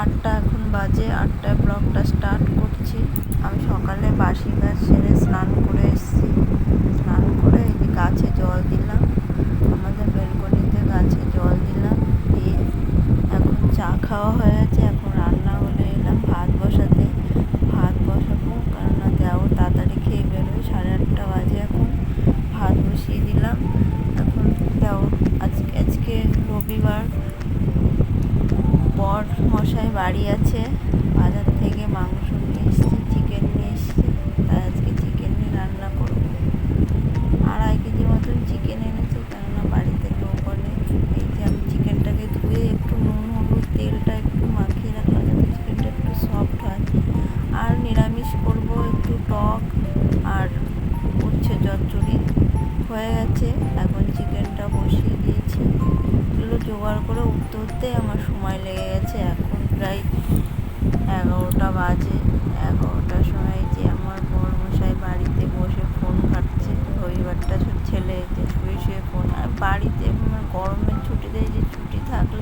8টা এখন বাজে, 8টায় ব্লগটা স্টার্ট করছি। আমি সকালে বাসি কাজ সেরে স্নান করে এসেছি। স্নান করে এই যে গাছে জল দিলাম, আমাদের বেলকনিতে গাছে জল দিলাম, দিয়ে এখন চা খাওয়া হয়ে গেছে। এখন রান্না হলে এলাম ভাত বসাতে। ভাত বসাবো, কেননা দেওর তাড়াতাড়ি খেয়ে বেরোয়, 8:30 বাজে। এখন ভাত বসিয়ে দিলাম। এখন দেওর আজকে রবিবার, বর মশাই বাড়ি আছে, বাজার থেকে মাংস নিয়ে এসছে, চিকেন নিয়ে এসছে, তাই আজকে চিকেন নিয়ে রান্না করবো। 2.5 কেজি মতন চিকেন এনেছে, কেননা বাড়িতে লোক অনেক। এই যে আমি চিকেনটাকে ধুয়ে একটু নুন হলুদ তেলটা একটু মাখিয়ে রাখলাম যাতে চিকেনটা একটু সফট হয়। আর নিরামিষ করব, একটু টক আর উচ্ছে চচ্চড়ি হয়ে গেছে। এখন চিকেনটা বসিয়ে দিয়েছি। এগুলো জোগাড় করে উঠতে উঠতে আমার সময় লেগে গেছে। এখন প্রায় 11টা বাজে। 11টার সময় যে আমার বরমশাই বাড়িতে বসে ফোন ঘাঁটছে। রবিবারটা ছেলে যে শুয়ে শুয়ে ফোন, আর বাড়িতে গরমের ছুটিতে যে ছুটি থাকলে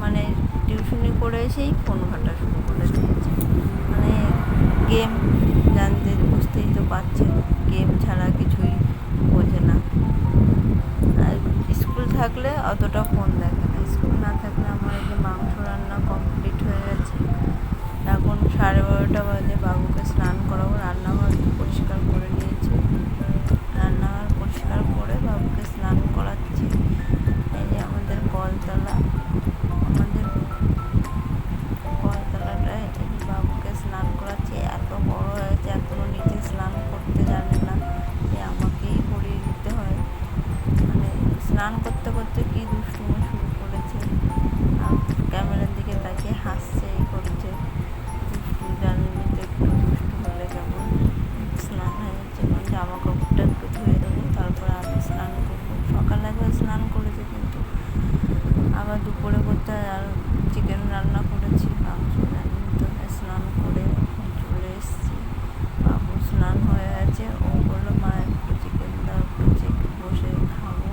মানে টিউশনি করে এসেই ফোন ঘাঁটা শুরু করে দিয়েছে। মানে গেম জানতে, বুঝতেই তো পারছে, গেম ছাড়া কিছুই বোঝে না। আর স্কুল থাকলে অতটা ফোন দেখে না, স্কুল না থাকলে আমার এই যে মাংস রান্না কমপ্লিট হয়ে গেছে। এখন 12:30 বাজে, বাবুকে স্নান করাবো। রান্নাঘর পরিষ্কার করে নিয়েছি, রান্নাঘর পরিষ্কার করে বাবুকে স্নান করাচ্ছি। এই যে আমাদের কলতলা, আমাদের কলতলাটায় এই যে বাবুকে স্নান করাচ্ছি। এত বড় হয়েছে, এখনও নিচে স্নান করতে জানে না, যে আমাকেই করিয়ে দিতে হয়। মানে স্নান করতে করতে কি দুষ্টুমি শুরু করেছে, আর ক্যামেরার দিকে তাকিয়ে হাসছে, এই করছে। দুষ্টু জানেনি তো, একটু দুষ্টু হলে কেমন। স্নান হয়ে যাচ্ছে, এখন জামা কাপড়টা একটু ধুয়ে দেবো, তারপরে আমি স্নান করবো। সকালে একবার স্নান করেছে, কিন্তু আবার দুপুরে করতে হয়। আর চিকেন রান্না করেছি, মাংস জানেন তো। স্নান করে এখন চলে এসেছি। বাবু স্নান হয়ে গেছে, ও বললো মা একটু চিকেন দাও, একটু চিকেন বসে খাবো।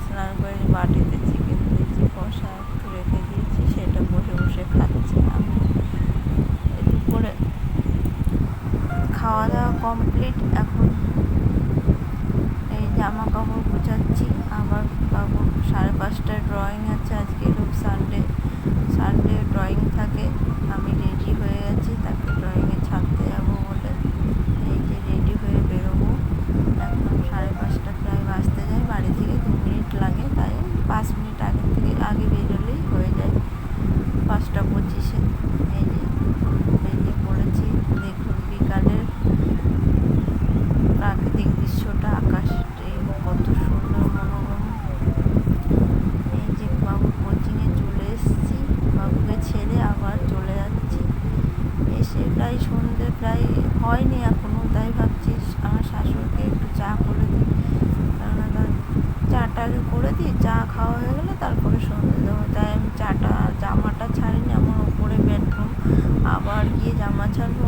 স্নান করে বাটিতে চিকেন দিয়েছি, কষা একটু রেখে দিয়েছি, সেটা বসে বসে খাচ্ছি। আমি দুপুরে খাওয়া দাওয়া কমপ্লিট। এখন এই জামা কাপড় গুছাচ্ছি। আবার বাবুর 5:30টায় ড্রয়িং আছে, আজকে সানডে ড্রয়িং থাকে। আমি রেডি হয়ে গেছি তাকে ড্রয়িংয়ে ছাড়তে যাবো বলে। এই যে রেডি হয়ে বেরোবো। এখন 5:30 প্রায় বাজতে যায়, বাড়ি থেকে 2 মিনিট লাগে, তাই 5 মিনিট আগে বেরোলেই হয়ে যায়। 5:25-এ এই যে বেরিয়ে পড়েছি। দেখুন বিকালের প্রাকৃতিক দৃশ্যটা, আকাশটি কত সুন্দর মনোরম। এই যে বাবু কোচিংয়ে চলে এসেছি, বাবুকে ছেড়ে আবার চলে যাচ্ছি। এসে প্রায় সন্ধ্যে প্রায় হয়নি এখনও, তাই ভাবছি আমার শাশুড়িকে একটু চা করে দিই, কেননা তার চাটা আগে করে দিই, চা খাওয়া হয়ে গেলে তারপরে সন্ধ্যে দেবো। তাই আমি জামাটা ছাড়িনি, আমার ওপরে বেডরুম, আবার গিয়ে জামা ছাড়বো।